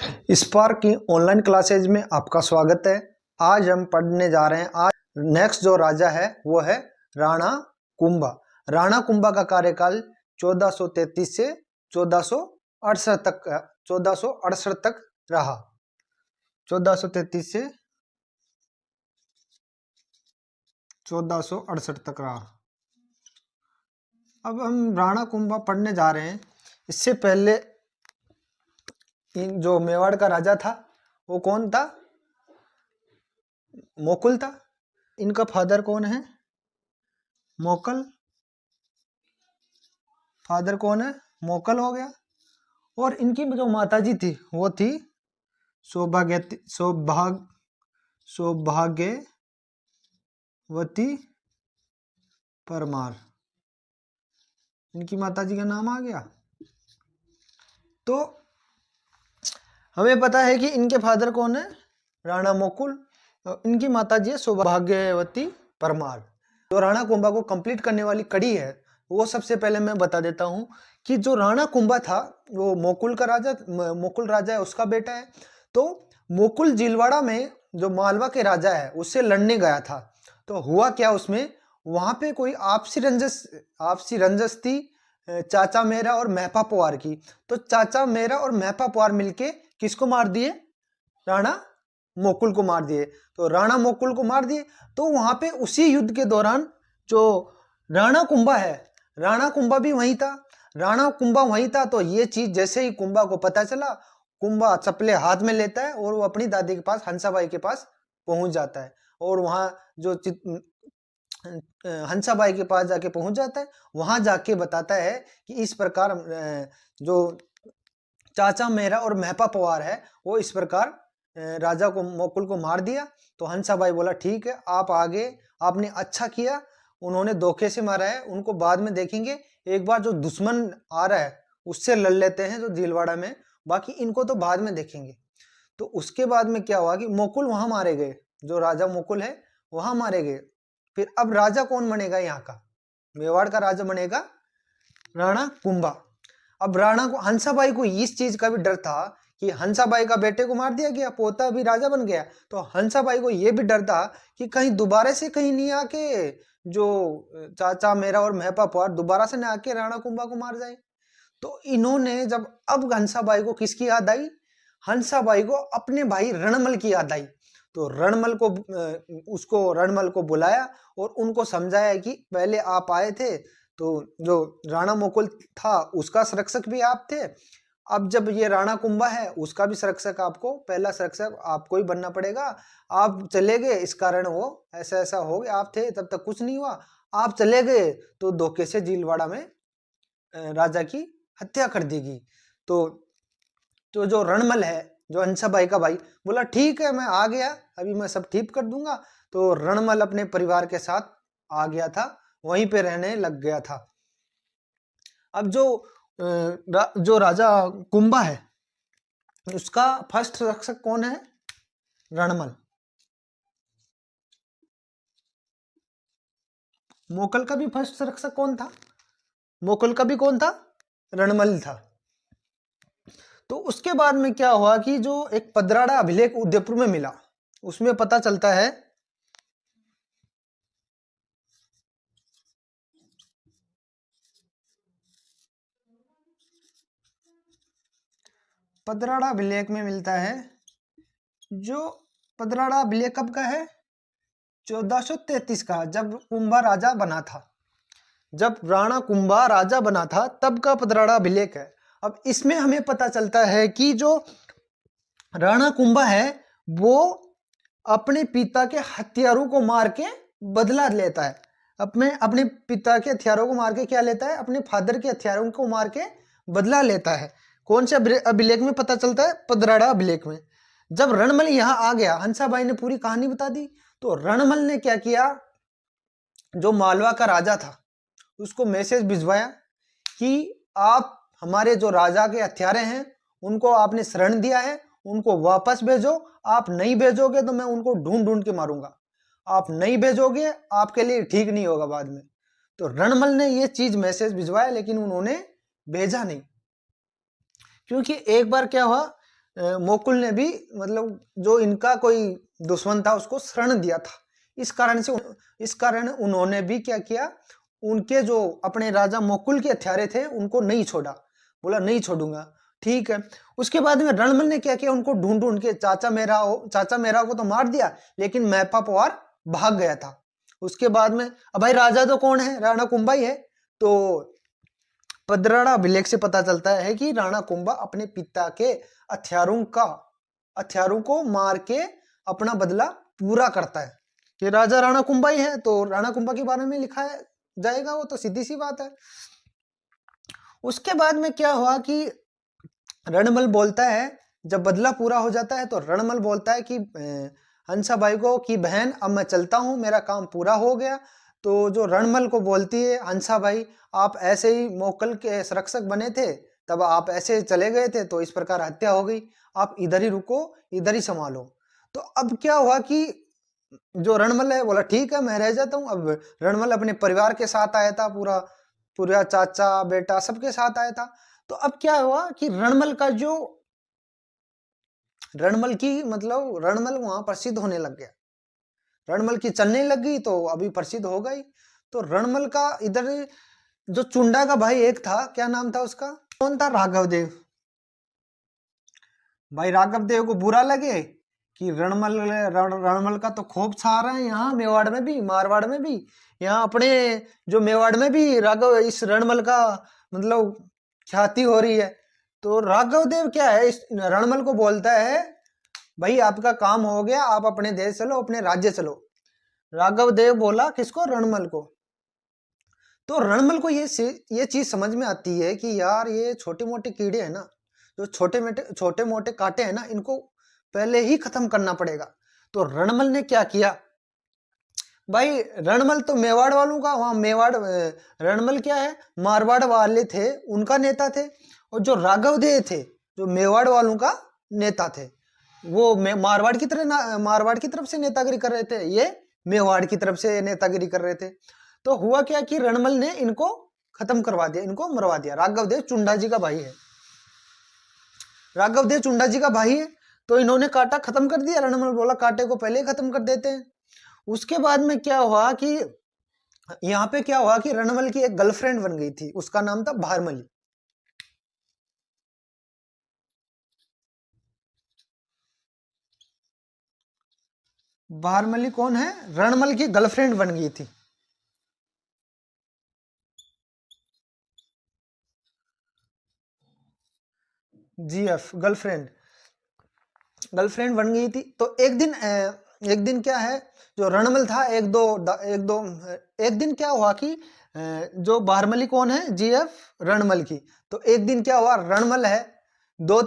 Spark की online classes में आपका स्वागत है। आज हम पढ़ने जा रहे हैं। आज नेक्स्ट जो राजा है वो है राणा कुंभा। राणा कुंभा का कार्यकाल 1433 से 1468 तक रहा। 1433 से 1468 तक रहा। अब हम राणा कुंभा पढ़ने जा रहे हैं। इससे पहले जो मेवाड़ का राजा था वो कौन था? मोकुल था। इनका फादर कौन है? मोकल। फादर कौन है? मोकल हो गया। और इनकी जो माताजी थी वो थी सौभाग्यवती परमार। इनकी माताजी का नाम आ गया। तो हमें पता है कि इनके फादर कौन है? राणा मोकुल। इनकी माताजी है सौभाग्यवती परमार। जो राणा कुंभा को कंप्लीट करने वाली कड़ी है वो सबसे पहले मैं बता देता हूं कि जो राणा कुंभा था वो मोकुल राजा है, उसका बेटा है। तो मोकुल जिलवाड़ा में जो मालवा के राजा है उससे लड़ने गया था। तो हुआ क्या, उसमें वहां पे कोई आपसी रंजस थी चाचा मेरा और महपा पुआर की। तो चाचा मेरा और महपा पुआर मिलके किसको मार दिए? राणा मोकुल को मार दिए। तो राणा मोकुल को मार दिए। तो वहां पे उसी युद्ध के दौरान जो राणा कुंभा है, राणा कुंभा भी वहीं था। राणा कुंभा वहीं था। तो ये चीज जैसे ही कुंभा को पता चला, कुंभा चप्पलें हाथ में लेता है और वो अपनी दादी के पास, हंसाबाई के पास पहुंच जाता है। और वहां जो हंसाबाई के पास जाके पहुंच जाता है, वहां जाके बताता है कि इस प्रकार जो चाचा मेरा और महपा पवार है वो इस प्रकार राजा को, मोकुल को मार दिया। तो हंसाबाई बोला ठीक है, आप आगे, आपने अच्छा किया। उन्होंने धोखे से मारा है, उनको बाद में देखेंगे। एक बार जो दुश्मन आ रहा है उससे लड़ लेते हैं जो दिलवाड़ा में, बाकी इनको तो बाद में देखेंगे। तो उसके बाद में क्या हुआ कि मोकुल वहां मारे गए, जो राजा मोकुल है वहां मारे गए। फिर अब राजा कौन बनेगा यहाँ का? मेवाड़ का राजा बनेगा राणा कुंभा। अब राणा को, हंसाबाई को इस चीज का भी डर था कि हंसाबाई का बेटे को मार दिया गया, पोता भी राजा बन गया। तो हंसाबाई को यह भी डर था कि कहीं दोबारा से कहीं नहीं आके जो चाचा मेरा और महपा पुआर दोबारा से ना आके राणा कुंभा को मार जाए। तो इन्होंने जब, अब हंसाबाई को किसकी याद आई? हंसाबाई को अपने भाई रणमल की याद आई। तो रणमल को बुलाया और उनको समझाया कि पहले आप आए थे तो जो राणा मोकुल था उसका संरक्षक भी आप थे। अब जब ये राणा कुंभा है उसका भी संरक्षक आपको, पहला संरक्षक आपको ही बनना पड़ेगा। आप चले गए इस कारण वो ऐसा ऐसा हो गया, आप थे तब तक कुछ नहीं हुआ, आप चले गए तो धोखे से जिलवाड़ा में राजा की हत्या कर देगी। तो जो रणमल है, जो हंसाबाई का भाई, बोला ठीक है मैं आ गया, अभी मैं सब ठीक कर दूंगा। तो रणमल अपने परिवार के साथ आ गया था, वहीं पे रहने लग गया था। अब जो राजा कुंभा है उसका फर्स्ट संरक्षक कौन है? रणमल। मोकल का भी फर्स्ट संरक्षक कौन था? मोकल का भी कौन था? रणमल था। तो उसके बाद में क्या हुआ कि जो एक पदराड़ा अभिलेख उदयपुर में मिला, उसमें पता चलता है पदराड़ा अभिलेख में मिलता है, जो पदराड़ा अभिलेख कब का है? 1433 का, जब कुंभा राजा बना था। जब राणा कुंभा राजा बना था तब का पदराड़ा अभिलेख है। अब इसमें हमें पता चलता है कि जो राणा कुंभा है वो अपने पिता के हथियारों को मार के बदला लेता है। अपने पिता के हथियारों को मार के क्या लेता है? अपने फादर के हथियारों को मार के बदला लेता है। कौन से अभिलेख में पता चलता है? पदराड़ा अभिलेख में। जब रणमल यहां आ गया, हंसाबाई ने पूरी कहानी बता दी। तो रणमल ने क्या किया, जो मालवा का राजा था उसको मैसेज भिजवाया कि आप हमारे जो राजा के हथियारे हैं उनको आपने शरण दिया है, उनको वापस भेजो। आप नहीं भेजोगे तो मैं उनको ढूंढ ढूंढ के मारूंगा। आप नहीं भेजोगे आपके लिए ठीक नहीं होगा बाद में। तो रणमल ने ये चीज मैसेज भिजवाया लेकिन उन्होंने भेजा नहीं, क्योंकि एक बार क्या हुआ, मोकुल ने भी मतलब जो इनका कोई दुश्मन था उसको शरण दिया था। इस कारण उन्होंने भी क्या किया, उनके जो अपने राजा मोकुल के हत्यारे थे उनको नहीं छोड़ा, बोला नहीं छोड़ूंगा, ठीक है। उसके बाद में रणमल ने क्या किया, उनको ढूंढ ढूंढ के चाचा मेरा को तो मार दिया, लेकिन मैपा पवार भाग गया था। उसके बाद में अब भाई राजा तो कौन है, राणा कुंभा ही है। तो पदराड़ा अभिलेख से पता चलता है कि राणा कुंभा अपने पिता के हथियारों को मार के अपना बदला पूरा करता है। कि राजा राणा कुंभा ही है, तो राणा कुंभा के बारे में लिखा जाएगा, वो तो सीधी सी बात है। उसके बाद में क्या हुआ कि रणमल बोलता है, जब बदला पूरा हो जाता है तो रणमल बोलता है कि हंसाबाई को कि बहन अब मैं चलता हूं, मेरा काम पूरा हो गया। तो जो रणमल को बोलती है, हंसाबाई आप ऐसे ही मोकल के संरक्षक बने थे, तब आप ऐसे चले गए थे तो इस प्रकार हत्या हो गई, आप इधर ही रुको, इधर ही संभालो। तो अब क्या हुआ कि जो रणमल है बोला ठीक है मैं रह जाता हूँ। अब रणमल अपने परिवार के साथ आया था, पूरा चाचा बेटा सबके साथ आया था। तो अब क्या हुआ कि रणमल वहां प्रसिद्ध होने लग गया, रणमल की चलने लग गई तो अभी प्रसिद्ध हो गई। तो रणमल का इधर जो चुंडा का भाई एक था, क्या नाम था उसका, कौन था, राघव देव। भाई राघव देव को बुरा लगे कि रणमल का तो खूब छा रहा है यहाँ मेवाड़ में भी, मारवाड़ में भी, यहाँ अपने जो मेवाड़ में भी इस रणमल का मतलब ख्याति हो रही है। तो राघव देव क्या है, इस रणमल को बोलता है भाई आपका काम हो गया, आप अपने देश चलो, अपने राज्य चलो। राघव देव बोला किसको, रणमल को। तो रणमल को ये चीज समझ में आती है कि यार ये छोटे मोटे कीड़े हैं ना, जो छोटे मोटे कांटे हैं ना, इनको पहले ही खत्म करना पड़ेगा। तो रणमल ने क्या किया भाई, रणमल तो मेवाड़ वालों का, वहां रणमल क्या है, मारवाड़ वाले थे उनका नेता थे, और जो राघव देव थे जो मेवाड़ वालों का नेता थे, वो मारवाड़ की तरफ से नेतागिरी कर रहे थे, ये मेवाड़ की तरफ से नेतागिरी कर रहे थे। तो हुआ क्या कि रणमल ने इनको खत्म करवा दिया, इनको मरवा दिया। राघव देव चुंडा जी का भाई है, राघव देव चुंडा जी का भाई है, तो इन्होंने कांटा खत्म कर दिया। रणमल बोला कांटे को पहले ही खत्म कर देते हैं। उसके बाद में क्या हुआ कि यहाँ पे क्या हुआ कि रणमल की एक गर्लफ्रेंड बन गई थी, उसका नाम था भारमली। भारमली कौन है, रणमल की गर्लफ्रेंड बन गई थी। जीएफ गर्लफ्रेंड बन गई थी। तो एक दिन क्या है, जो रणमल था एक दिन क्या हुआ कि जो भारमली कौन है, जीएफ रणमल की। तो एक दिन क्या हुआ, रणमल है दो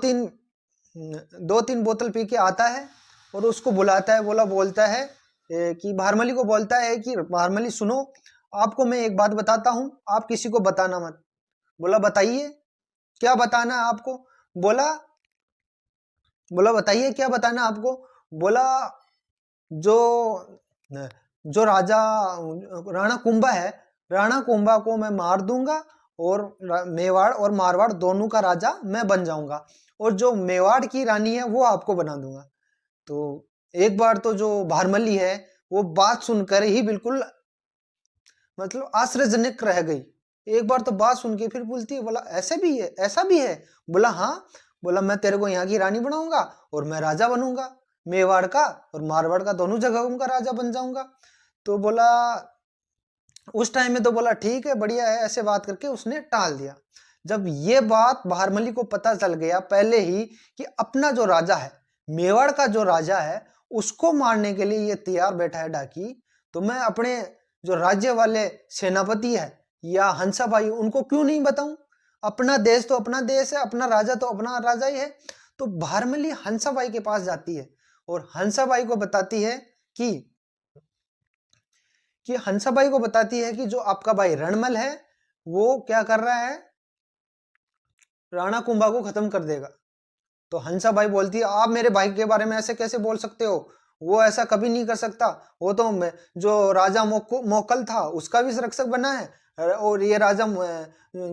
तीन बोतल पी के आता है और उसको बुलाता है, बोलता है कि भारमली को बोलता है कि भारमली सुनो, आपको मैं एक बात बताता हूं, आप किसी को बताना मत। बोला बताइए क्या बताना है आपको। बोला बताइए क्या बताना आपको। बोला जो राजा राणा कुंभा है, राणा कुंभा को मैं मार दूंगा और मेवाड़ और मारवाड़ दोनों का राजा मैं बन जाऊंगा, और जो मेवाड़ की रानी है वो आपको बना दूंगा। तो एक बार तो जो भारमली है वो बात सुनकर ही बिल्कुल मतलब आश्चर्यजनक रह गई। एक बार तो बात सुन के फिर बोलती है, बोला ऐसा भी है। बोला हाँ। बोला मैं तेरे को यहाँ की रानी बनाऊंगा और मैं राजा बनूंगा, मेवाड़ का और मारवाड़ का दोनों जगहों का राजा बन जाऊंगा। तो बोला उस टाइम में तो बोला ठीक है बढ़िया है, ऐसे बात करके उसने टाल दिया। जब ये बात भारमली को पता चल गया पहले ही कि अपना जो राजा है, मेवाड़ का जो राजा है, उसको मारने के लिए ये तैयार बैठा है डाकी, तो मैं अपने जो राज्य वाले सेनापति है या हंसाबाई उनको क्यों नहीं बताऊं। अपना देश तो अपना देश है, अपना राजा तो अपना राजा ही है। तो भारमली हंसाबाई के पास जाती है और हंसाबाई को बताती है कि हंसाबाई को बताती है कि जो आपका भाई रणमल है वो क्या कर रहा है, राणा कुंभा को खत्म कर देगा। तो हंसाबाई बोलती है आप मेरे भाई के बारे में ऐसे कैसे बोल सकते हो, वो ऐसा कभी नहीं कर सकता, वो तो जो राजा मोकल था उसका भी संरक्षक बना है, और ये राजा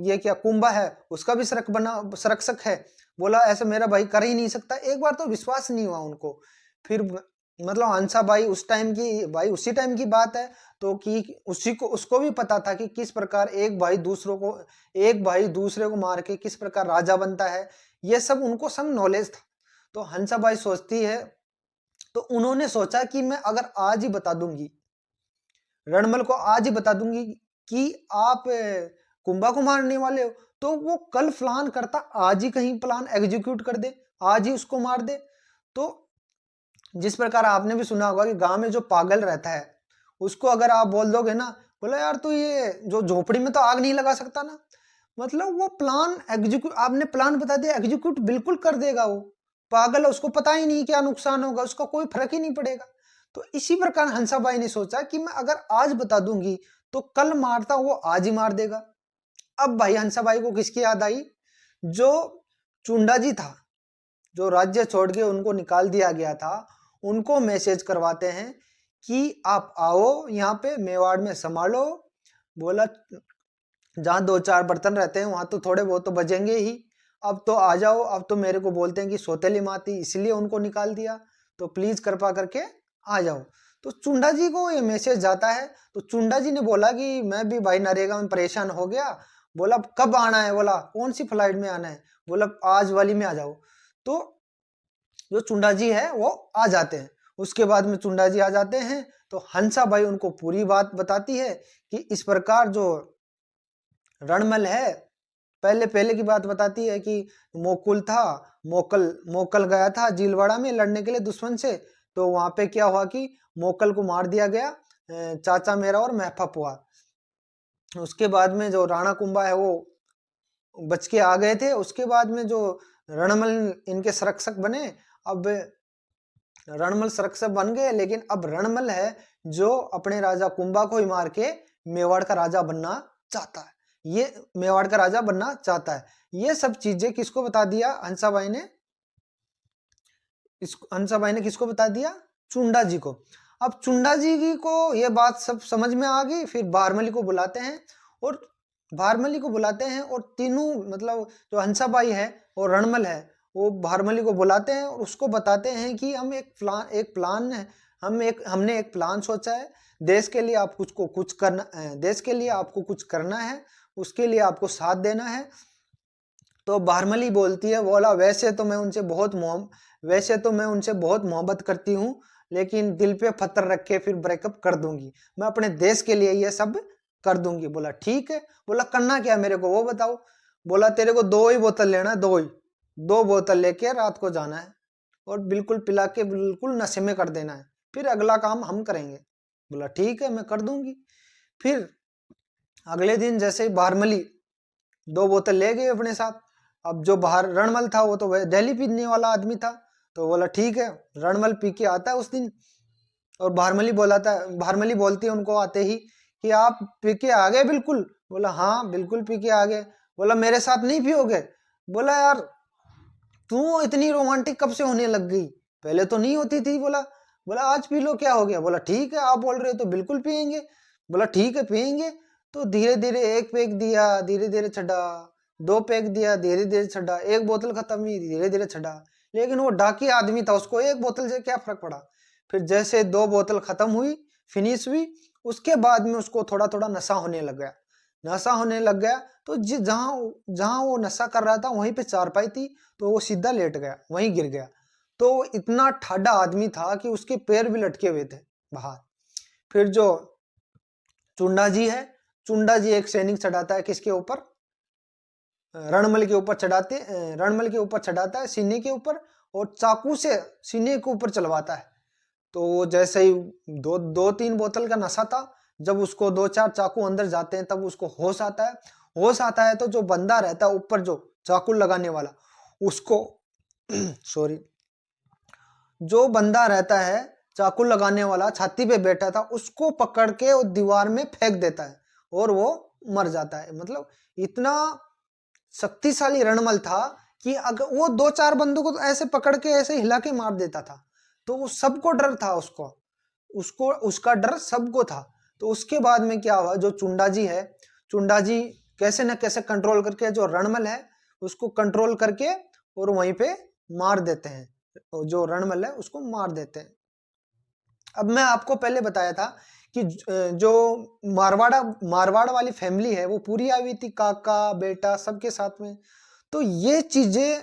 ये क्या कुंभा है उसका भी संरक्षक है। बोला ऐसा मेरा भाई कर ही नहीं सकता। एक बार तो विश्वास नहीं हुआ उनको। फिर मतलब हंसाबाई उस टाइम की भाई उसी टाइम की बात है तो कि उसको भी पता था कि किस प्रकार एक भाई दूसरे को मार के किस प्रकार राजा बनता है। ये सब उनको सब नॉलेज था। तो हंसाबाई सोचती है, तो उन्होंने सोचा कि मैं अगर आज ही बता दूंगी, रणमल को आज ही बता दूंगी कि आप कुंभा को मारने वाले हो, तो वो कल प्लान करता, आज ही कहीं प्लान एग्जीक्यूट कर दे, आज ही उसको मार दे। तो जिस प्रकार आपने भी सुना होगा कि गांव में जो पागल रहता है उसको अगर आप बोल दोगे ना, बोला यार तू ये जो झोपड़ी में तो आग नहीं लगा सकता ना, मतलब वो प्लान एग्जीक्यूट, आपने प्लान बता दिया एग्जीक्यूट बिल्कुल कर देगा। वो पागल है, उसको पता ही नहीं क्या नुकसान होगा, उसका कोई फर्क ही नहीं पड़ेगा। तो इसी प्रकार हंसाबाई ने सोचा कि मैं अगर आज बता दूंगी तो कल मारता वो आज ही मार देगा। अब भाई हंसाबाई को किसकी याद आई? जो चुंडा जी था, जो राज्य छोड़ के उनको निकाल दिया गया था, उनको मैसेज करवाते हैं कि आप आओ यहाँ पे मेवाड़ में संभालो। बोला जहाँ 2-4 बर्तन रहते हैं वहां तो थोड़े बहुत तो बजेंगे ही, अब तो आ जाओ। अब तो मेरे को बोलते हैं कि सौतेली माती इसलिए उनको निकाल दिया, तो प्लीज कृपा करके आ जाओ। तो चुंडा जी को ये मैसेज जाता है। तो चुंडा जी ने बोला कि मैं भी भाई नरेगा में परेशान हो गया। बोला कब आना है? बोला कौन सी फ्लाइट में आना है? बोला आज वाली में आ जाओ। तो जो चुंडा जी है वो आ जाते हैं। उसके बाद में चुंडा जी आ जाते हैं तो हंसाबाई उनको पूरी बात बताती है कि इस प्रकार जो रणमल है, पहले की बात बताती है कि मोकुल था, मोकल गया था जीलवाड़ा में लड़ने के लिए दुश्मन से। तो वहां पे क्या हुआ कि मोकल को मार दिया गया, चाचा मेरा और महफप हुआ। उसके बाद में जो राणा कुंभा है वो बच के आ गए थे। उसके बाद में जो रणमल इनके संरक्षक बने। अब रणमल संरक्षक बन गए, लेकिन अब रणमल है जो अपने राजा कुंभा को ही मार के मेवाड़ का राजा बनना चाहता है। ये मेवाड़ का राजा बनना चाहता है। ये सब चीजें किसको बता दिया हंसाबाई ने? हंसाबाई ने किसको बता दिया? चुंडा जी को। अब चुंडा जी को ये बात सब समझ में आ गई। फिर बारमली को बुलाते हैं और तीनों मतलब जो हंसाबाई है और रणमल है वो भारमली को बुलाते हैं और उसको बताते हैं कि हम हमने एक प्लान सोचा है। देश के लिए आपको कुछ करना है, देश के लिए आपको कुछ करना है, उसके लिए आपको साथ देना है। तो भारमली बोलती है, बोला वैसे तो मैं उनसे बहुत मोहब्बत करती हूँ, लेकिन दिल पे पत्थर रख के फिर ब्रेकअप कर दूंगी। मैं अपने देश के लिए ये सब कर दूंगी। बोला ठीक है। बोला करना क्या मेरे को वो बताओ। बोला तेरे को 2 ही बोतल लेना है, 2 बोतल लेके रात को जाना है और बिल्कुल पिला के बिल्कुल नशे में कर देना है, फिर अगला काम हम करेंगे। बोला ठीक है मैं कर दूंगी। फिर अगले दिन जैसे ही भारमली 2 बोतल ले गए अपने साथ। अब जो बाहर रणमल था वो तो वह दिल्ली पीने वाला आदमी था। तो बोला ठीक है। रणमल पी के आता है उस दिन और भारमली बोलती है उनको आते ही कि आप पी के आ गए बिल्कुल। बोला हाँ बिल्कुल पी के आ गए। बोला मेरे साथ नहीं पियोगे? बोला यार तू इतनी रोमांटिक कब से होने लग गई, पहले तो नहीं होती थी। बोला आज पी लो क्या हो गया। बोला ठीक है आप बोल रहे हो तो बिल्कुल पियेंगे। बोला ठीक है पियेंगे। तो धीरे धीरे 1 पैक दिया, धीरे धीरे छड़ा, 2 पैक दिया, धीरे धीरे छड़ा, 1 बोतल खत्म हुई, धीरे धीरे छड़ा। लेकिन वो डाकी आदमी था, उसको 1 बोतल से क्या फर्क पड़ा। फिर जैसे 2 बोतल खत्म हुई, फिनिश हुई, उसके बाद में उसको थोड़ा थोड़ा नशा होने लग गया। तो जहां जहां वो नशा कर रहा था वहीं पे चारपाई थी, तो वो सीधा लेट गया, वहीं गिर गया। तो इतना ठाडा आदमी था कि उसके पैर भी लटके हुए थे बाहर। फिर जो चुंडा जी है, चुंडा जी एक सैनिक चढ़ाता है किसके ऊपर? रणमल के ऊपर चढ़ाता है सीने के ऊपर, और चाकू से सीने के ऊपर चलवाता है। तो वो जैसे ही 2-3 बोतल का नशा था, जब उसको 2-4 चाकू अंदर जाते हैं तब उसको होश आता है। तो जो बंदा रहता है ऊपर, जो चाकू लगाने वाला, उसको सॉरी, जो बंदा रहता है चाकू लगाने वाला छाती पे बैठा था, उसको पकड़ के वो दीवार में फेंक देता है और वो मर जाता है। मतलब इतना शक्तिशाली रणमल था कि अगर वो 2-4 बंदों को तो ऐसे पकड़ के ऐसे हिला के मार देता था। तो वो सबको डर था, उसका डर सबको था। तो उसके बाद में क्या हुआ, जो चुंडा जी है, चुंडा जी कैसे न कैसे कंट्रोल करके जो रणमल है उसको कंट्रोल करके और वहीं पे मार देते हैं, जो रणमल है उसको मार देते हैं। अब मैं आपको पहले बताया था कि जो मारवाड़ वाली फैमिली है वो पूरी आई हुई थी, काका बेटा सबके साथ में। तो ये चीजें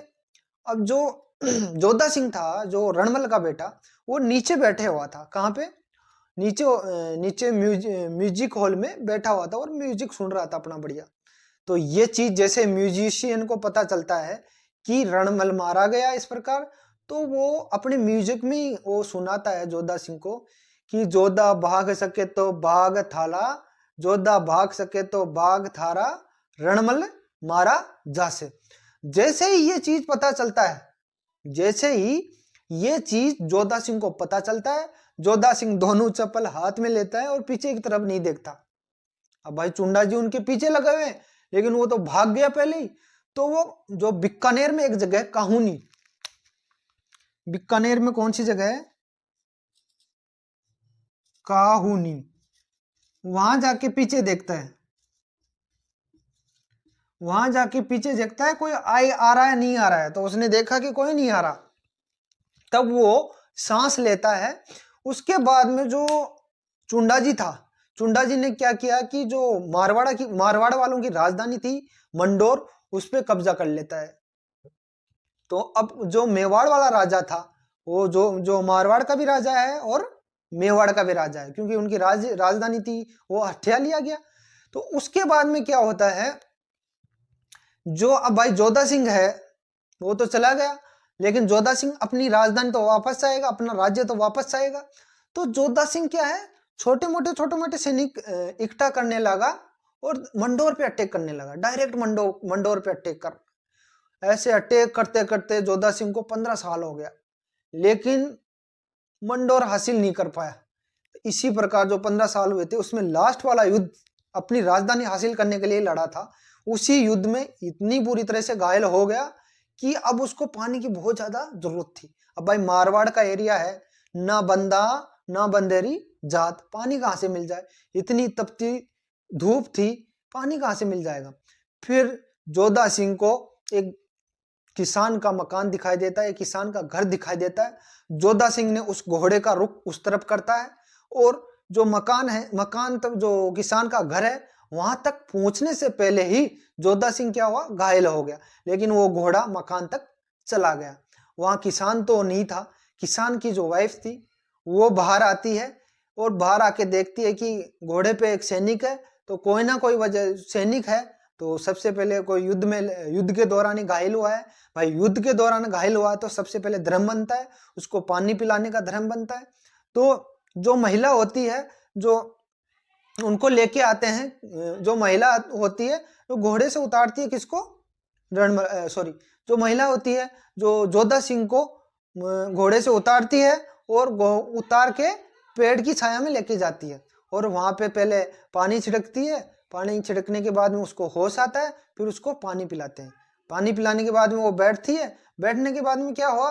अब जो जोधा सिंह था, जो रणमल का बेटा, वो नीचे बैठे हुआ था। कहाँ पे? नीचे म्यूजिक हॉल में बैठा हुआ था और म्यूजिक सुन रहा था अपना बढ़िया। तो ये चीज जैसे म्यूजिशियन को पता चलता है कि रणमल मारा गया इस प्रकार, तो वो अपने म्यूजिक में वो सुनाता है जोधा सिंह को कि जोधा भाग सके तो भाग थाला, जोधा भाग सके तो भाग थारा, रणमल मारा जासे। जैसे ही ये चीज पता चलता है, जैसे ही ये चीज जोधा सिंह को पता चलता है, जोधा सिंह दोनों चप्पल हाथ में लेता है और पीछे की तरफ नहीं देखता। अब भाई चुंडा जी उनके पीछे लगे हुए हैं, लेकिन वो तो भाग गया पहले ही। तो वो जो बीकानेर में एक जगह है काहुनी, बीकानेर में कौन सी जगह है? काहुनी। वहां जाके पीछे देखता है, वहां जाके पीछे देखता है कोई आ रहा है नहीं आ रहा है। तो उसने देखा कि कोई नहीं आ रहा, तब वो सांस लेता है। उसके बाद में जो चुंडा जी था, चुंडा जी ने क्या किया कि जो मारवाड़ वालों की राजधानी थी मंडोर, उस पर कब्जा कर लेता है। तो अब जो मेवाड़ वाला राजा था, वो जो मारवाड़ का भी राजा है और मेवाड़ का भी राजा है, क्योंकि उनकी राजधानी थी, वो हथिया लिया गया। तो उसके बाद में क्या होता है, जो अब भाई जोधा सिंह है वो तो चला गया, लेकिन जोधा सिंह अपनी राजधानी तो वापस आएगा, अपना राज्य तो वापस आएगा। तो जोधा सिंह क्या है, छोटे मोटे सैनिक इकट्ठा करने लगा और मंडोर पे अटैक करने लगा, डायरेक्ट मंडोर पे अटैक कर। ऐसे अटैक करते करते जोधा सिंह को 15 साल हो गया, लेकिन मंडोर हासिल नहीं कर पाया। इसी प्रकार जो 15 साल हुए थे उसमें लास्ट वाला युद्ध अपनी राजधानी हासिल करने के लिए लड़ा था। उसी युद्ध में इतनी बुरी तरह से घायल हो गया कि अब उसको पानी की बहुत ज्यादा जरूरत थी। अब भाई मारवाड़ का एरिया है, ना बंदा ना बंदेरी जात, पानी कहाँ से मिल जाए? इतनी तपती धूप थी, पानी कहाँ से मिल जाएगा? फिर जोधा सिंह को एक किसान का मकान दिखाई देता है, किसान का घर दिखाई देता है। जोधा सिंह ने उस घोड़े का रुख उस तरफ करता है और जो मकान तक जो किसान का घर है वहां तक पहुंचने से पहले ही जोधा सिंह क्या हुआ, घायल हो गया। लेकिन वो घोड़ा मकान तक चला गया। वहां किसान तो नहीं था, किसान की जो वाइफ थी वो बाहर आती है और बाहर आके देखती है कि घोड़े पे एक सैनिक है। तो कोई ना कोई वजह सैनिक है, तो सबसे पहले कोई युद्ध के दौरान ही घायल हुआ है। भाई युद्ध के दौरान घायल हुआ है तो सबसे पहले धर्म बनता है, उसको पानी पिलाने का धर्म बनता है। तो जो महिला होती है, जो उनको लेके आते हैं, जो महिला होती है जो घोड़े से उतारती है किसको, जो महिला होती है जो जोधा सिंह को घोड़े से उतारती है और उतार के पेड़ की छाया में लेके जाती है और वहां पे पहले पानी छिड़कती है। पानी छिड़कने के बाद में उसको होश आता है, फिर उसको पानी पिलाते हैं। पानी पिलाने के बाद में वो बैठती है। बैठने के बाद में क्या हुआ,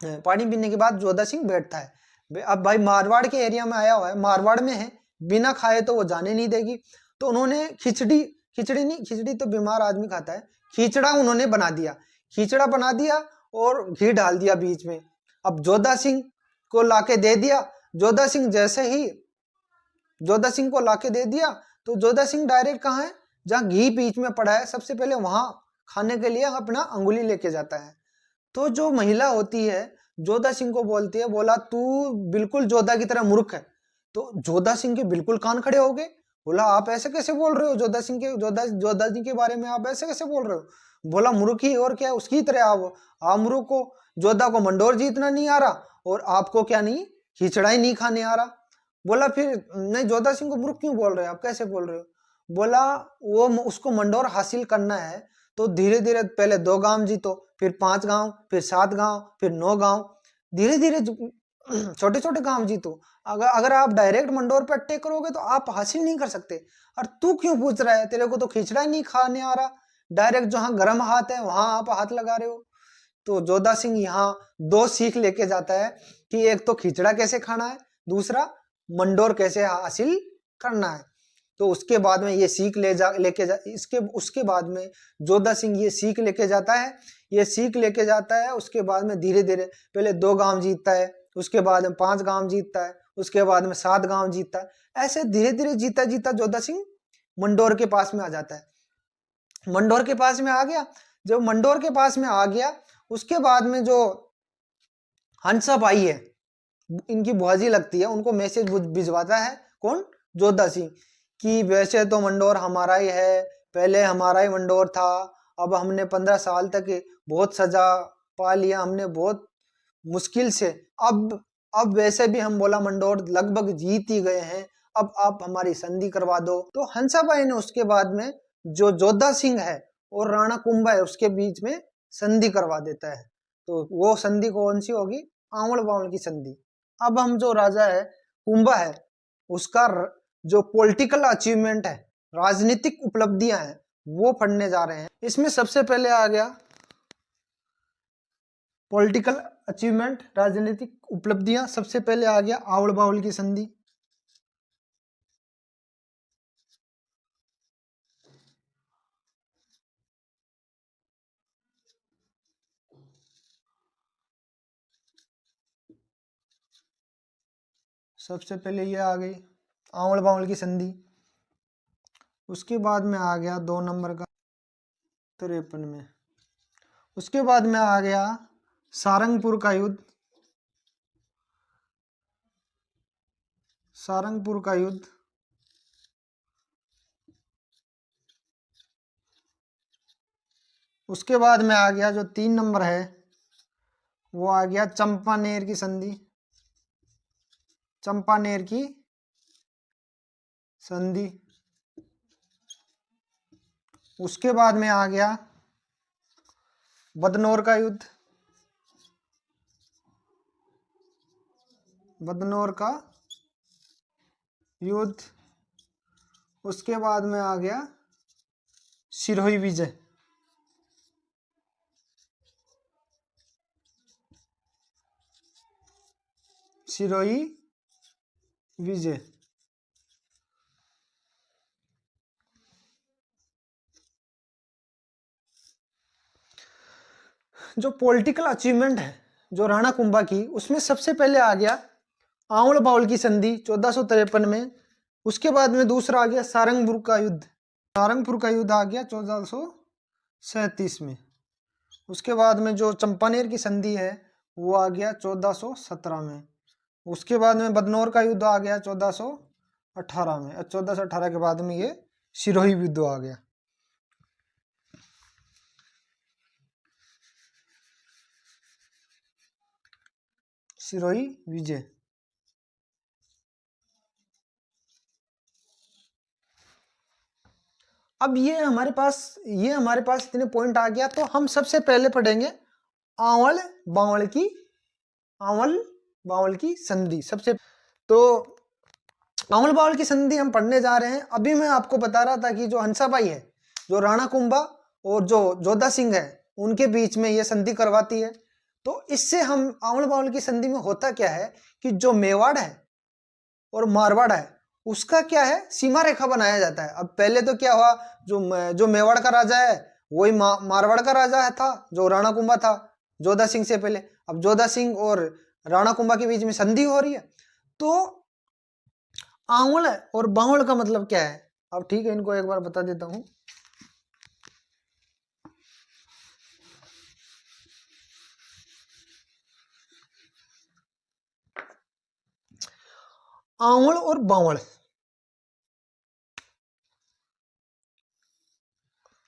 पानी पीने के बाद जोधा सिंह बैठता है। अब भाई मारवाड़ के एरिया में आया हुआ है, मारवाड़ में है, बिना खाए तो वो जाने नहीं देगी। तो उन्होंने खिचड़ी तो बीमार आदमी खाता है, खिचड़ा उन्होंने बना दिया, खिचड़ा बना दिया और घी डाल दिया बीच में। अब जोधा सिंह को लाके दे दिया। जोधा सिंह जैसे ही जोधा सिंह को लाके दे दिया तो जोधा सिंह डायरेक्ट कहाँ है, जहाँ घी बीच में पड़ा है, सबसे पहले वहां खाने के लिए अपना अंगुली लेके जाता है। तो जो महिला होती है जोधा सिंह को बोलती है, बोला तू बिल्कुल जोधा की तरह मूर्ख है। तो जोधा सिंह के बिल्कुल कान खड़े हो गए। बोला आप ऐसे कैसे बोल रहे हो, जोधा जी के बारे में आप ऐसे कैसे बोल रहे हो? बोला मूर्ख ही और क्या, उसकी तरह आप मूर्ख को, जोधा को मंडोर जीतना नहीं आ रहा और आपको क्या नहीं, खिचड़ा ही नहीं खाने आ रहा। बोला फिर नहीं, जोधा सिंह को मूर्ख क्यों बोल रहे हो आप, कैसे बोल रहे हो? बोला वो उसको मंडोर हासिल करना है तो धीरे धीरे पहले 2 गांव जीतो, फिर 5 गांव, फिर 7 गांव, फिर 9 गांव, धीरे धीरे छोटे छोटे गांव जीतो। अगर आप डायरेक्ट मंडोर पे अटैक करोगे तो आप हासिल नहीं कर सकते। और तू क्यों पूछ रहा है, तेरे को तो खिचड़ा ही नहीं खाने आ रहा, डायरेक्ट जहां गर्म हाथ है वहां आप हाथ लगा रहे हो। तो जोधा सिंह यहाँ 2 सीख लेके जाता है कि एक तो खिचड़ा कैसे खाना है, दूसरा मंडोर कैसे हासिल करना है। तो उसके बाद में ये सीख लेके जा इसके उसके बाद में जोधा सिंह ये सीख लेके जाता है, ये सीख लेके जाता है। उसके बाद में धीरे धीरे पहले 2 गांव जीतता है, उसके बाद में 5 गांव जीतता है, उसके बाद में 7 गांव जीतता है। ऐसे धीरे धीरे जीता जीता जोधा सिंह मंडोर के पास में आ जाता है। मंडोर के पास में आ गया, जब मंडोर के पास में आ गया उसके बाद में जो हंसा बाई है, इनकी बुआजी लगती है, उनको मैसेज भिजवाता है कौन, जोधा सिंह, कि वैसे तो मंडोर हमारा ही है, पहले हमारा ही मंडोर था, अब हमने 15 साल तक बहुत सजा पा लिया, हमने बहुत मुश्किल से, अब वैसे भी हम बोला मंडोर लगभग जीत ही गए हैं, अब आप हमारी संधि करवा दो। तो हंसाबाई ने उसके बाद में जो जोधा सिंह है और राणा कुंभा है उसके बीच में संधि करवा देता है। तो वो संधि कौन सी होगी, आंवल बावल की संधि। अब हम जो राजा है कुंभा है उसका जो पॉलिटिकल अचीवमेंट है, राजनीतिक उपलब्धियां हैं, वो पढ़ने जा रहे हैं। इसमें सबसे पहले आ गया पॉलिटिकल अचीवमेंट, राजनीतिक उपलब्धियां। सबसे पहले आ गया आंवल बावल की संधि। सबसे पहले ये आ गई आंवल बावल की संधि। उसके बाद में आ गया 2 नंबर का 53 में। उसके बाद में आ गया सारंगपुर का युद्ध। सारंगपुर का युद्ध। उसके बाद में आ गया जो 3 नंबर है वो आ गया चंपानेर की संधि। चंपानेर की संधि। उसके बाद में आ गया बदनौर का युद्ध। बदनौर का युद्ध। उसके बाद में आ गया सिरोही विजय। सिरोही विजय। जो पॉलिटिकल अचीवमेंट है जो राणा कुंभा की, उसमें सबसे पहले आ गया आंवल बावल की संधि 1453 में। उसके बाद में दूसरा आ गया सारंगपुर का युद्ध। सारंगपुर का युद्ध आ गया 1437 में। उसके बाद में जो चंपानेर की संधि है वो आ गया 1417 में। उसके बाद में बदनौर का युद्ध आ गया 1418 में। 1418 के बाद में ये सिरोही युद्ध आ गया। सिरोही विजय। अब ये हमारे पास इतने पॉइंट आ गया। तो हम सबसे पहले पढ़ेंगे आंवल बावल की संधि। सबसे तो आंवल बावल की संधि हम पढ़ने जा रहे हैं। अभी मैं आपको बता रहा था कि जो हंसाबाई है, जो राणा कुंभा और जो जोधा सिंह है, उनके बीच में ये संधि करवाती है। तो इससे हम आंवल बावल की संधि में होता क्या है कि जो मेवाड़ है और मारवाड़ है उसका क्या है, सीमा रेखा बनाया जाता है। अब पहले तो क्या हुआ, जो मेवाड़ का राजा है वही मारवाड़ का राजा है था, जो राणा कुंभा था जोधा सिंह से पहले। अब जोधा सिंह और राणा कुंभा के बीच में संधि हो रही है। तो आंवल और बावल का मतलब क्या है, अब ठीक है इनको एक बार बता देता हूं। आंवल और बावल,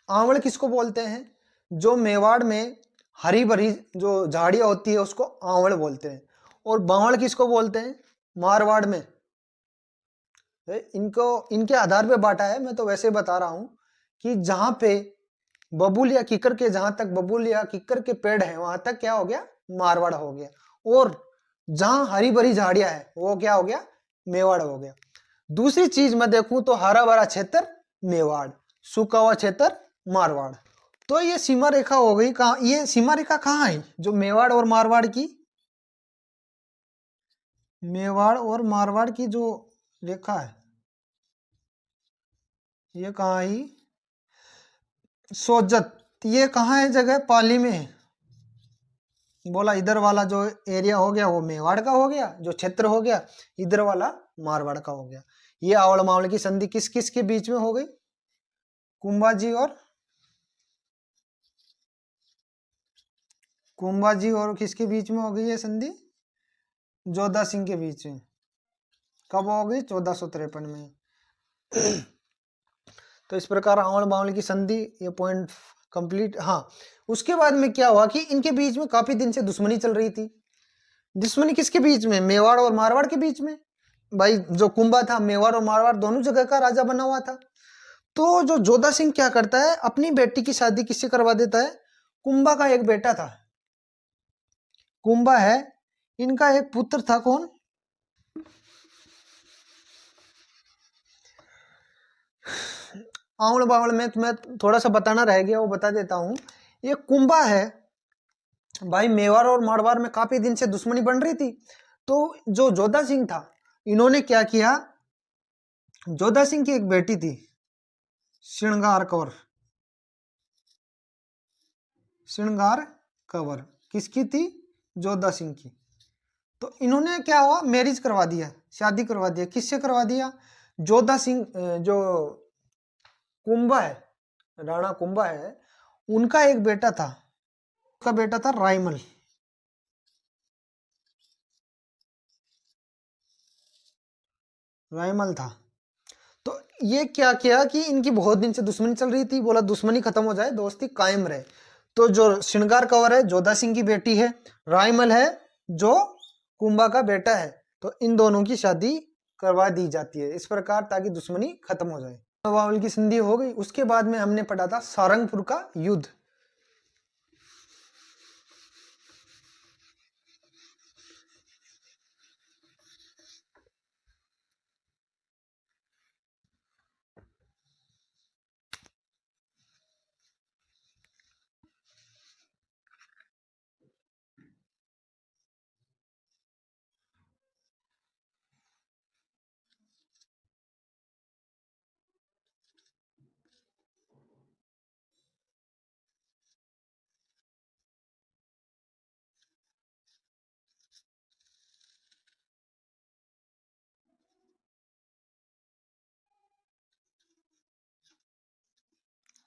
आंवल किसको बोलते हैं, जो मेवाड़ में हरी भरी जो झाड़ियां होती है उसको आंवल बोलते हैं। और बावल किसको बोलते हैं, मारवाड़ में। इनको इनके आधार पे बांटा है, मैं तो वैसे बता रहा हूं कि जहां पे बबूल या किकर के, जहां तक बबूल या किकर के पेड़ है वहां तक क्या हो गया, मारवाड़ हो गया। और जहां हरी भरी झाड़ियां है वो क्या हो गया, मेवाड़ हो गया। दूसरी चीज मैं देखूं तो हरा भरा क्षेत्र मेवाड़, सूखा हुआ क्षेत्र मारवाड़। तो ये सीमा रेखा हो गई। कहा ये सीमा रेखा कहाँ है, जो मेवाड़ और मारवाड़ की, मेवाड़ और मारवाड़ की जो रेखा है ये कहाँ ही, सोजत, ये कहाँ है जगह, पाली में है। बोला इधर वाला जो एरिया हो गया वो मेवाड़ का हो गया, जो क्षेत्र हो गया, इधर वाला मारवाड़ का हो गया। ये आवड़ मावड़ की संधि किस किस के बीच में हो गई, कुंभाजी और किसके बीच में हो गई ये संधि, जोधा सिंह के बीच में। कब हो गई, 1453 में। तो इस प्रकार आवड़ बावड़ की संधि, ये पॉइंट कंप्लीट। हाँ, उसके बाद में क्या हुआ कि इनके बीच में काफी दिन से दुश्मनी चल रही थी। दुश्मनी किसके बीच में, मेवाड़ और मारवाड़ के बीच में। भाई जो कुंभा था, मेवाड़ और मारवाड़ दोनों जगह का राजा बना हुआ था। तो जो जोधा सिंह क्या करता है, अपनी बेटी की शादी किससे करवा देता है, कुंभा का एक बेटा था, कुंभा है, इनका एक पुत्र था, कौन, आवड़ बावड़ में तुम्हें थोड़ा सा बताना रह गया, वो बता देता हूं। ये कुंभा है भाई, मेवाड़ और मारवाड़ में काफी दिन से दुश्मनी बन रही थी। तो जो जोधा सिंह था, इन्होंने क्या किया, जोधा सिंह की एक बेटी थी श्रृंगार कौर, श्रृंगार कंवर किसकी थी, जोधा सिंह की। तो इन्होंने क्या हुआ, मैरिज करवा दिया, शादी करवा दिया, किससे करवा दिया, जोधा सिंह, जो कुंभा है, राणा कुंभा है, उनका एक बेटा था, उसका बेटा था रायमल। रायमल था। तो ये क्या किया कि इनकी बहुत दिन से दुश्मनी चल रही थी, बोला दुश्मनी खत्म हो जाए, दोस्ती कायम रहे। तो जो श्रृंगार कंवर है जोधा सिंह की बेटी है, रायमल है जो कुंभा का बेटा है, तो इन दोनों की शादी करवा दी जाती है इस प्रकार, ताकि दुश्मनी खत्म हो जाए। बावल की संधि हो गई। उसके बाद में हमने पढ़ा था सारंगपुर का युद्ध।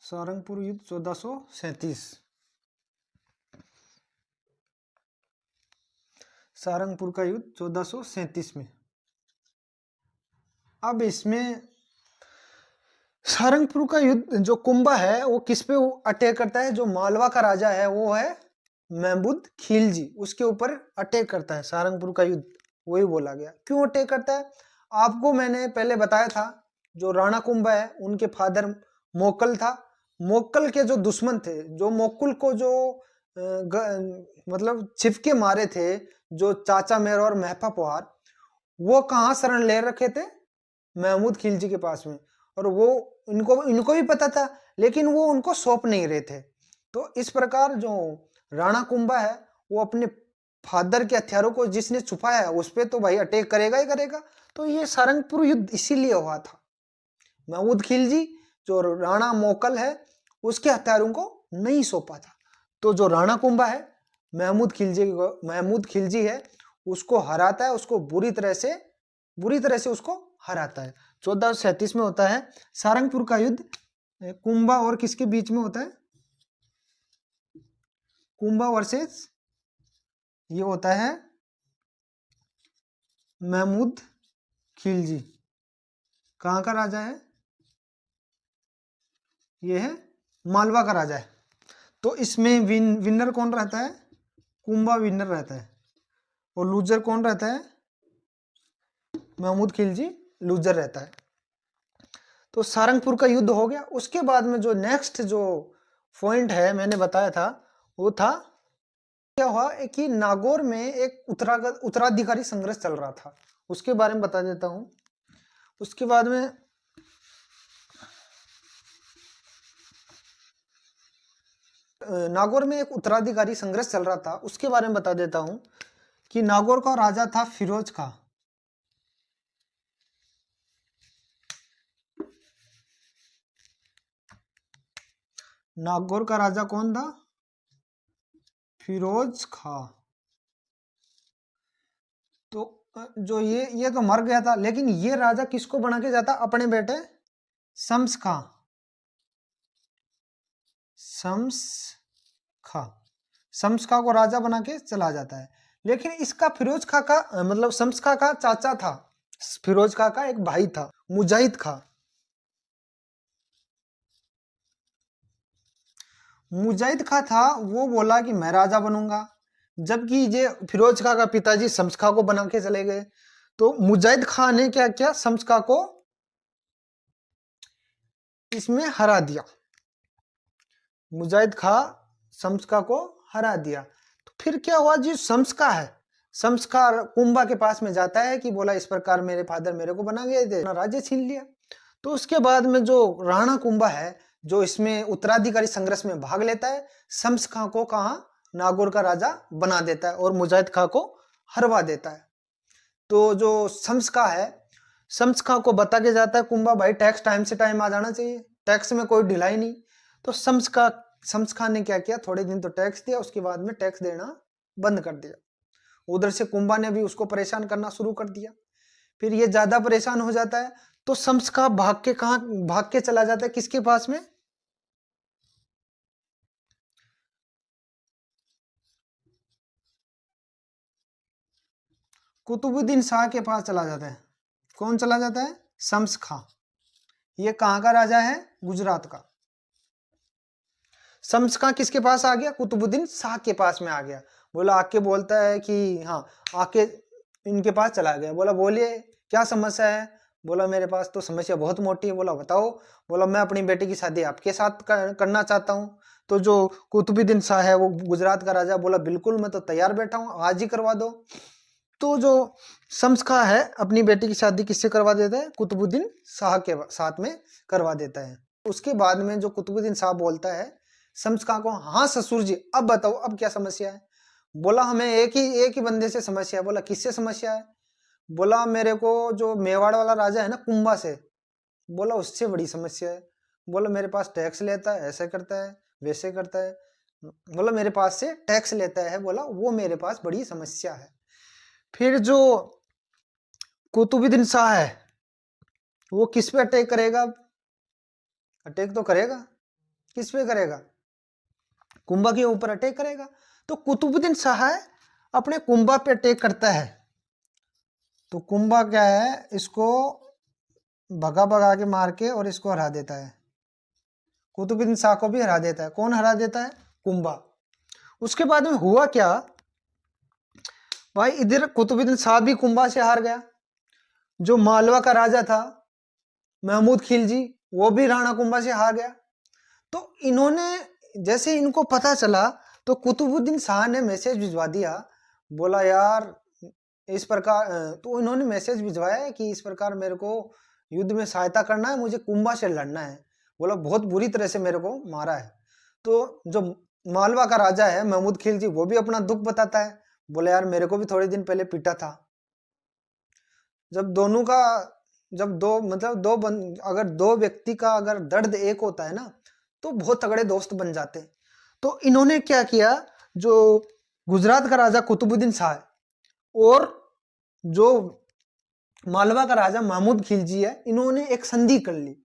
सारंगपुर युद्ध 1437, सारंगपुर का युद्ध 1437 में। अब इसमें सारंगपुर का युद्ध, जो कुंभा है वो किस पे अटैक करता है, जो मालवा का राजा है वो है महमूद खिलजी, उसके ऊपर अटैक करता है। सारंगपुर का युद्ध वही बोला गया। क्यों अटैक करता है, आपको मैंने पहले बताया था, जो राणा कुंभा है उनके फादर मोक्कल था, मोक्कल के जो दुश्मन थे, जो मोक्कुल को जो मतलब छिपके मारे थे, जो चाचा मेर और महफा पुहार, वो कहाँ शरण ले रखे थे, महमूद खिलजी के पास में। और वो इनको भी पता था, लेकिन वो उनको सौंप नहीं रहे थे। तो इस प्रकार जो राणा कुंभा है, वो अपने फादर के हथियारों को जिसने छुपाया है उस पर तो भाई अटैक करेगा ही करेगा। तो ये सारंगपुर युद्ध इसीलिए हुआ था। महमूद खिलजी जो राणा मोकल है उसके हथियारों को नहीं सौंपा था। तो जो राणा कुंभा है, महमूद खिलजी है, उसको हराता है, उसको बुरी तरह से उसको हराता है। 1437 में होता है सारंगपुर का युद्ध। कुंभा और किसके बीच में होता है, कुंभा वर्सेस ये होता है महमूद खिलजी। कहाँ का राजा है, ये है मालवा का राजा है। तो इसमें विनर कौन रहता है, कुंभा विनर रहता है, और लूजर कौन रहता है, महमूद खिलजी लूजर रहता है। तो सारंगपुर का युद्ध हो गया। उसके बाद में जो नेक्स्ट जो पॉइंट है मैंने बताया था, वो था क्या हुआ कि नागौर में एक उत्तराधिकारी संघर्ष चल रहा था, उसके बारे में बता देता हूं। उसके बाद में नागौर में एक उत्तराधिकारी संघर्ष चल रहा था, उसके बारे में बता देता हूं कि नागौर का राजा था फिरोज खां। नागौर का राजा कौन था? फिरोज खां। तो जो ये तो मर गया था, लेकिन ये राजा किसको बना के जाता? अपने बेटे शम्स खां। शम्स खां, शम्स खां को राजा बना के चला जाता है। लेकिन इसका फिरोज खां का मतलब शम्स खां का चाचा था, फिरोज खां का एक भाई था मुजाहिद खां। मुजाहिद खां था, वो बोला कि मैं राजा बनूंगा, जबकि ये फिरोज खां का पिताजी शम्स खां को बना के चले गए। तो मुजाहिद खां ने क्या किया? शम्स खां को इसमें हरा दिया। मुजाहिद खां शम्स खां को हरा दिया। तो फिर क्या हुआ? जी शम्स खां है, शम्स खां कुंभा के पास में जाता है कि बोला इस प्रकार मेरे फादर मेरे को बना गए थे, राज्य छीन लिया। तो उसके बाद में जो राणा कुंभा है, जो इसमें उत्तराधिकारी संघर्ष में भाग लेता है, शम्स खां को कहा नागौर का राजा बना देता है और मुजाहिद खां को हरवा देता है। तो जो शम्स खां है, शम्स खां को बता के जाता है कुंभा भाई टैक्स टाइम से टाइम आ जाना चाहिए, टैक्स में कोई ढिलाई नहीं। तो शम्स खां ने क्या किया? थोड़े दिन तो टैक्स दिया, उसके बाद में टैक्स देना बंद कर दिया। उधर से कुंभा ने भी उसको परेशान करना शुरू कर दिया। फिर ये ज्यादा परेशान हो जाता है, तो शम्स खां भाग के चला जाता है? किसके पास में? कुतुबुद्दीन शाह के पास चला जाता है। कौन चला जाता है? शम्स खां। ये कहां का राजा है? गुजरात का। शम्स खां किसके पास आ गया? कुतुबुद्दीन शाह के पास में आ गया। बोला आके बोलता है कि हाँ, आके इनके पास चला गया। बोला बोलिए क्या समस्या है? बोला मेरे पास तो समस्या बहुत मोटी है। बोला बताओ। बोला मैं अपनी बेटी की शादी आपके साथ करना चाहता हूँ। तो जो कुतुबुद्दीन शाह है वो गुजरात का राजा, बोला बिल्कुल मैं तो तैयार बैठा हूँ, आज ही करवा दो। तो जो शम्स खां है अपनी बेटी की शादी किससे करवा देता है? कुतुबुद्दीन शाह के साथ में करवा देता है। उसके बाद में जो कुतुबुद्दीन शाह बोलता है शम्स खां को, हाँ ससुर जी अब बताओ अब क्या समस्या है? बोला हमें एक ही बंदे से समस्या है। बोला किससे समस्या है? बोला मेरे को जो मेवाड़ वाला राजा है ना कुंभा से, बोला उससे बड़ी समस्या है। बोला मेरे पास टैक्स लेता है, ऐसे करता है वैसे करता है, बोला मेरे पास से टैक्स लेता है, बोला वो मेरे पास बड़ी समस्या है। फिर जो कुतुबुद्दीन शाह है वो किस पे अटैक करेगा? अटैक तो करेगा, किस पे करेगा? कुंभा के ऊपर अटैक करेगा। तो कुतुबुद्दीन शाह है अपने कुंभा पे अटैक करता है। तो कुंभा क्या है, इसको भगा भगा के मार के और इसको हरा देता है। कुतुबुद्दीन शाह को भी हरा देता है। कौन हरा देता है? कुंभा। उसके बाद में हुआ क्या भाई, इधर कुतुबुद्दीन शाह भी कुंभा से हार गया। जो मालवा का राजा था महमूद खिलजी, वो भी राणा कुंभा से हार गया। तो इन्होंने जैसे इनको पता चला तो कुतुबुद्दीन शाह ने मैसेज भिजवा दिया। बोला यार इस प्रकार, तो इन्होंने मैसेज भिजवाया कि इस प्रकार मेरे को युद्ध में सहायता करना है, मुझे कुंभा से लड़ना है। बोला बहुत बुरी तरह से मेरे को मारा है। तो जो मालवा का राजा है महमूद खिलजी, वो भी अपना दुख बताता है। बोला यार मेरे को भी थोड़े दिन पहले पीटा था। जब दोनों का, जब दो मतलब अगर दो व्यक्ति का अगर दर्द एक होता है ना, तो बहुत तगड़े दोस्त बन जाते हैं। तो इन्होंने क्या किया, जो गुजरात का राजा कुतुबुद्दीन शाह और जो मालवा का राजा महमूद खिलजी है, इन्होंने एक संधि कर ली।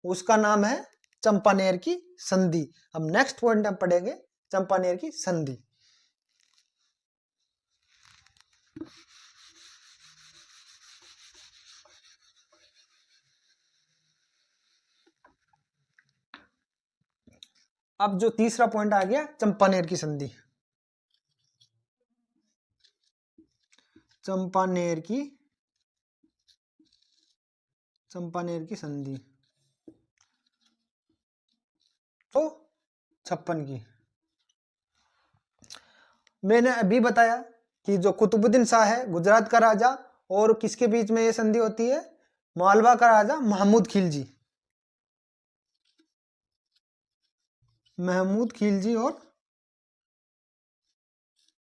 उसका नाम है चंपानेर की संधि। अब नेक्स्ट पॉइंट हम पढ़ेंगे चंपानेर की संधि। अब जो तीसरा पॉइंट आ गया चंपानेर की संधि। चंपानेर की संधि तो 56 की। मैंने अभी बताया कि जो कुतुबुद्दीन शाह है गुजरात का राजा, और किसके बीच में ये संधि होती है? मालवा का राजा महमूद खिलजी, महमूद खिलजी और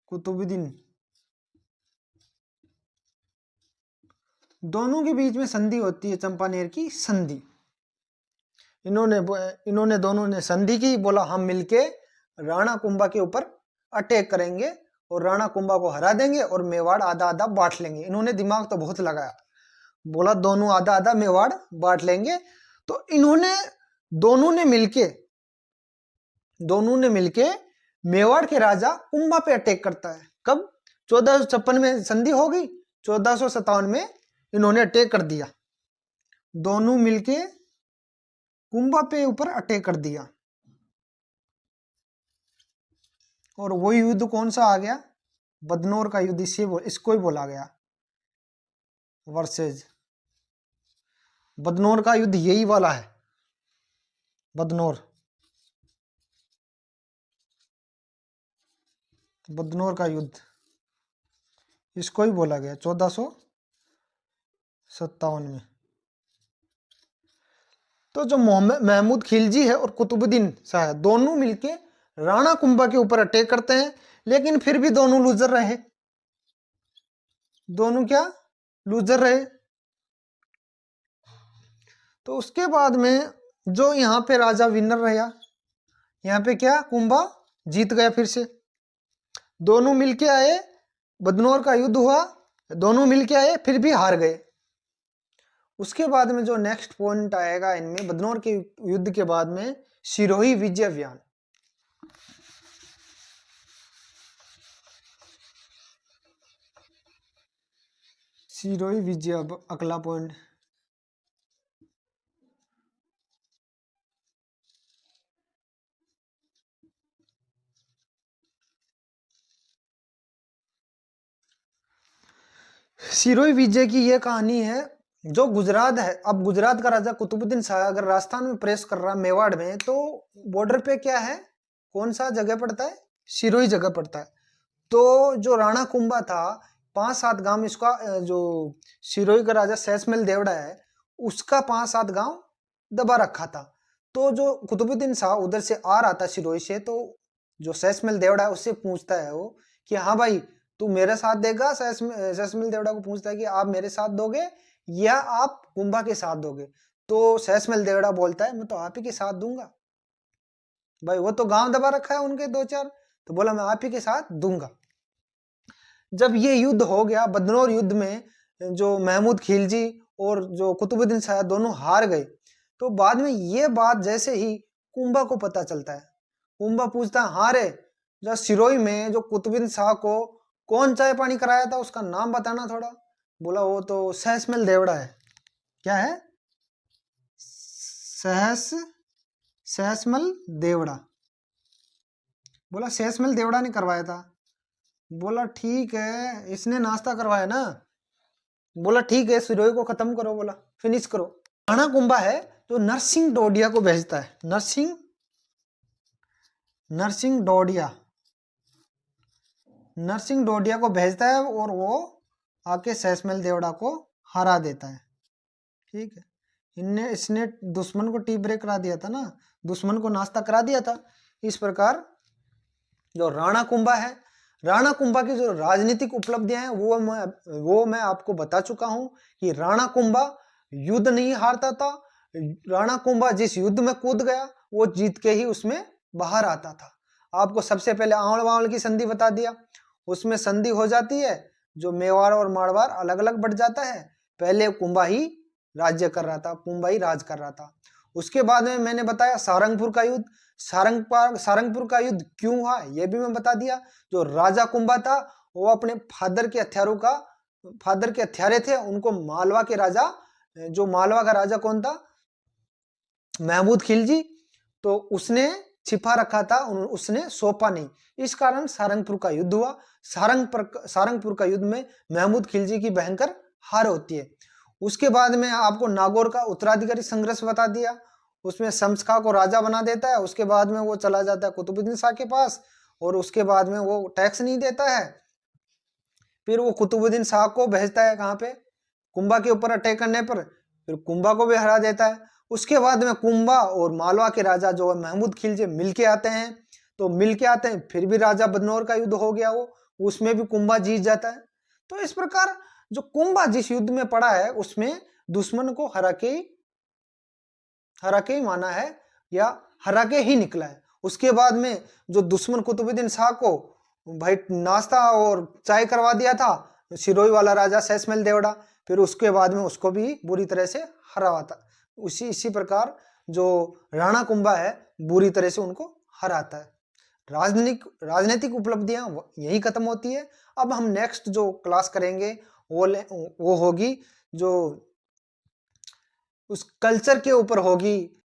कुतुबुद्दीन, दोनों के बीच में संधि होती है चंपानेर की संधि। इन्होंने दोनों ने संधि की, बोला हम मिलके राणा कुंभा के ऊपर अटैक करेंगे और राणा कुंभा को हरा देंगे और मेवाड़ आधा आधा बांट लेंगे। इन्होंने दिमाग तो बहुत लगाया, बोला दोनों आधा आधा मेवाड़ बांट लेंगे। तो इन्होंने दोनों ने मिलके मेवाड़ के राजा कुंभा पे अटैक करता है। कब? 1456 में संधि हो गई, 1457 में इन्होंने अटैक कर दिया, दोनों मिलके कुंभा पे ऊपर अटैक कर दिया। और वो युद्ध कौन सा आ गया? बदनौर का युद्ध, इसको ही बोला गया वर्सेज बदनौर का युद्ध, यही वाला है बदनौर का युद्ध, इसको ही बोला गया 1457 में। तो जो महमूद खिलजी है और कुतुबुद्दीन शाह दोनों मिलके राणा कुंभा के ऊपर अटैक करते हैं, लेकिन फिर भी दोनों लूजर रहे। दोनों क्या? लूजर रहे। तो उसके बाद में जो यहाँ पे राजा विनर रहा, यहाँ पे क्या? कुंभा जीत गया फिर से। दोनों मिलके आए, बदनौर का युद्ध हुआ, दोनों मिलके आए, फिर भी हार गए। उसके बाद में जो नेक्स्ट पॉइंट आएगा इनमें, बदनौर के युद्ध के बाद में सिरोही विजय अभियान। सिरोही विजय, अगला पॉइंट। सिरोही विजय की यह कहानी है। जो गुजरात है, अब गुजरात का राजा कुतुबुद्दीन शाह अगर राजस्थान में प्रेस कर रहा है मेवाड़ में, तो बॉर्डर पे क्या है? कौन सा जगह पड़ता है? सिरोही जगह पड़ता है। तो जो राणा कुंभा था, 5-7 गांव इसका, जो सिरोही का राजा सहसमल देवड़ा है, उसका 5-7 गांव दबा रखा था। तो जो कुतुबुद्दीन शाह उधर से आ रहा था सिरोही से, तो जो सहसमल देवड़ा है उससे पूछता है वो कि हाँ भाई तू मेरे साथ देगा? सहसमल देवड़ा को पूछता है कि आप मेरे साथ दोगे या आप कुंभा के साथ दोगे? तो सहसमल देवड़ा बोलता है मैं तो आप ही के साथ दूंगा भाई, वो तो गांव दबा रखा है उनके 2-4, तो बोला मैं आप ही के साथ दूंगा। जब ये युद्ध हो गया, बदनौर युद्ध में जो महमूद खिलजी और जो कुतुबुद्दीन शाह दोनों हार गए, तो बाद में ये बात जैसे ही कुंभा को पता चलता है, कुंभा पूछता है हाँ रे, जो सिरोही में जो कुतुबुद्दीन शाह को कौन चाय पानी कराया था, उसका नाम बताना थोड़ा। बोला वो तो सहसमल देवड़ा है। क्या है? सहसमल देवड़ा। बोला सहसमल देवड़ा ने करवाया था। बोला ठीक है, इसने नाश्ता करवाया ना। बोला ठीक है, सिरोही को खत्म करो, बोला फिनिश करो। राणा कुंभा है जो नरसिंह डोडिया को भेजता है, नरसिंह डोडिया को भेजता है और वो आके सहसमल देवड़ा को हरा देता है। ठीक है, इसने दुश्मन को टी ब्रेक करा दिया था ना, दुश्मन को नाश्ता करा दिया था। इस प्रकार जो राणा कुंभा है, राणा कुंभा की जो राजनीतिक उपलब्धियां हैं वो मैं आपको बता चुका हूं कि राणा कुंभा युद्ध नहीं हारता था। राणा कुंभा जिस युद्ध में कूद गया वो जीत के ही उसमें बाहर आता था। आपको सबसे पहले आवल वावल की संधि बता दिया, उसमें संधि हो जाती है, जो मेवाड़ और मारवाड़ अलग अलग बढ़ जाता है। पहले कुंभा ही राज्य कर रहा था, कुंभा ही राज कर रहा था। उसके बाद में मैंने बताया सारंगपुर का युद्ध। सारंगपुर का युद्ध क्यों हुआ यह भी मैं बता दिया। जो राजा कुंभा था वो अपने फादर के हत्यारे थे, उनको मालवा के राजा, जो मालवा का राजा कौन था? महमूद खिलजी, तो उसने छिपा रखा था, उसने सौंपा नहीं। इस कारण सारंगपुर का युद्ध हुआ। सारंगपुर का युद्ध में महमूद खिलजी की भयंकर हार होती है। उसके बाद में आपको नागौर का उत्तराधिकारी संघर्ष बता दिया, उसमें शम्स खां को राजा बना देता है। उसके बाद में वो चला जाता है कुतुबुद्दीन शाह के पास और उसके बाद में वो टैक्स नहीं देता है। फिर वो कुतुबुद्दीन शाह को भेजता है कहाँ पे? कुंभा के ऊपर अटैक करने पर, फिर कुंभा को भी हरा देता है। उसके बाद में कुंभा और मालवा के राजा जो है महमूद खिलजी मिलके आते हैं, तो मिलके आते हैं, फिर भी राजा बदनौर का युद्ध हो गया, वो उसमें भी कुंभा जीत जाता है। तो इस प्रकार जो कुंभा जिस युद्ध में पड़ा है उसमें दुश्मन को हरा के हरा के ही माना है या हरा के ही निकला है। उसके बाद में जो दुश्मन कुतुबुद्दीन शाह को भाई नाश्ता और चाय करवा दिया था सिरोही वाला राजा सैसमल देवड़ा, फिर उसके बाद में उसको भी बुरी तरह से हरावा था। इसी प्रकार जो राणा कुंभा है बुरी तरह से उनको हराता है। राजनीतिक उपलब्धियां यही खत्म होती है। अब हम नेक्स्ट जो क्लास करेंगे वो होगी जो उस कल्चर के ऊपर होगी